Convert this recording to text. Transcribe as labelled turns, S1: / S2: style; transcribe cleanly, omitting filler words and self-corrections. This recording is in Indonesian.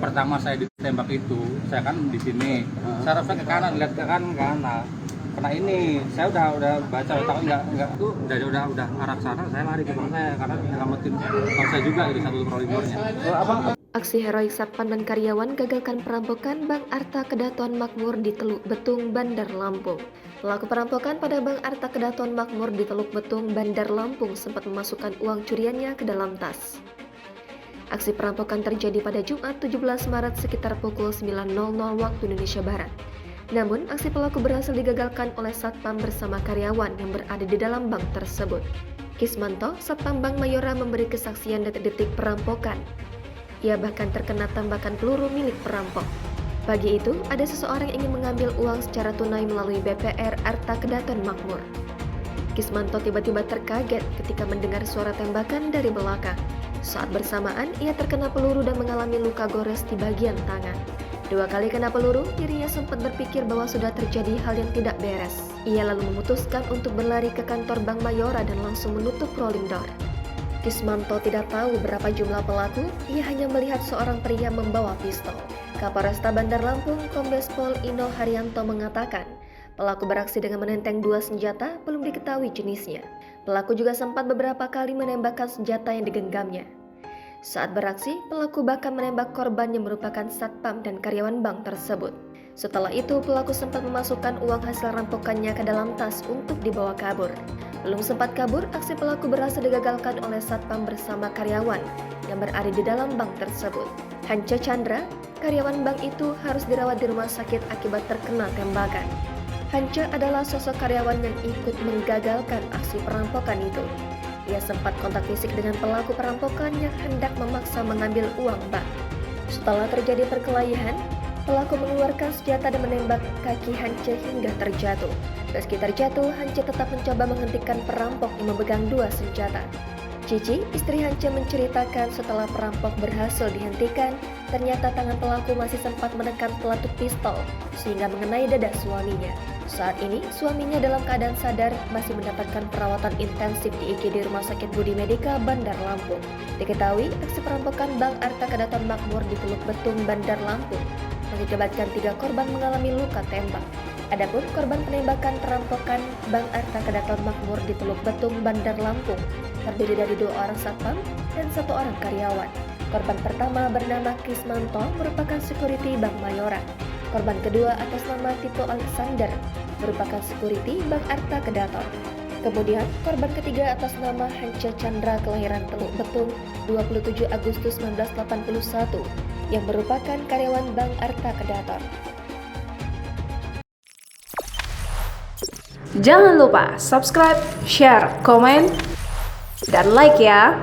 S1: pertama saya ditembak itu, saya kan di sini. Saya refleks ke kanan, lihat ke kanan, kena ini. Saya udah baca otaknya enggak tuh udah arah sana, saya lari ke bang saya karena nyelamatin bang saya juga dari satu prolingornya.
S2: Aksi heroik Satpam dan karyawan gagalkan perampokan Bank Arta Kedatuan Makmur di Teluk Betung, Bandar Lampung. Pelaku perampokan pada Bank Arta Kedatuan Makmur di Teluk Betung, Bandar Lampung sempat memasukkan uang curiannya ke dalam tas. Aksi perampokan terjadi pada Jumat 17 Maret sekitar pukul 9.00 waktu Indonesia Barat. Namun, aksi pelaku berhasil digagalkan oleh Satpam bersama karyawan yang berada di dalam bank tersebut. Kismanto, Satpam Bank Mayora memberi kesaksian detik-detik perampokan. Ia bahkan terkena tembakan peluru milik perampok. Pagi itu, ada seseorang yang ingin mengambil uang secara tunai melalui BPR Arta Kedatuan Makmur. Kismanto tiba-tiba terkaget ketika mendengar suara tembakan dari belakang. Saat bersamaan, ia terkena peluru dan mengalami luka gores di bagian tangan. 2 kali kena peluru, dirinya sempat berpikir bahwa sudah terjadi hal yang tidak beres. Ia lalu memutuskan untuk berlari ke kantor Bank Mayora dan langsung menutup rolling door. Kismanto tidak tahu berapa jumlah pelaku, ia hanya melihat seorang pria membawa pistol. Kapolresta Bandar Lampung, Kombes Pol Ino Haryanto mengatakan, pelaku beraksi dengan menenteng 2 senjata, belum diketahui jenisnya. Pelaku juga sempat beberapa kali menembakkan senjata yang digenggamnya. Saat beraksi, pelaku bahkan menembak korban yang merupakan satpam dan karyawan bank tersebut. Setelah itu, pelaku sempat memasukkan uang hasil rampokannya ke dalam tas untuk dibawa kabur. Belum sempat kabur, aksi pelaku berhasil digagalkan oleh satpam bersama karyawan yang berada di dalam bank tersebut. Hanca Chandra, karyawan bank itu harus dirawat di rumah sakit akibat terkena tembakan. Hanca adalah sosok karyawan yang ikut menggagalkan aksi perampokan itu. Ia sempat kontak fisik dengan pelaku perampokan yang hendak memaksa mengambil uang bank. Setelah terjadi perkelahian, pelaku mengeluarkan senjata dan menembak kaki Hanca hingga terjatuh. Meski terjatuh, Hanca tetap mencoba menghentikan perampok yang memegang 2 senjata. Cici, istri Hanca menceritakan setelah perampok berhasil dihentikan, ternyata tangan pelaku masih sempat menekan peletuk pistol sehingga mengenai dada suaminya. Saat ini, suaminya dalam keadaan sadar masih mendapatkan perawatan intensif di IGD Rumah Sakit Budi Medika, Bandar Lampung. Diketahui, aksi perampokan Bank Arta Kedatuan Makmur di Teluk Betung, Bandar Lampung mengakibatkan 3 korban mengalami luka tembak. Adapun korban penembakan perampokan Bank Arta Kedatuan Makmur di Teluk Betung, Bandar Lampung terdiri dari 2 orang satpam dan 1 orang karyawan. Korban pertama bernama Kismanto merupakan security Bank Mayora. Korban kedua atas nama Tito Alexander merupakan security Bank Arta Kedaton. Kemudian korban ketiga atas nama Hanca Chandra kelahiran Teluk Betung 27 Agustus 1981 yang merupakan karyawan Bank Arta Kedaton.
S3: Jangan lupa subscribe, share, komen, dan like ya.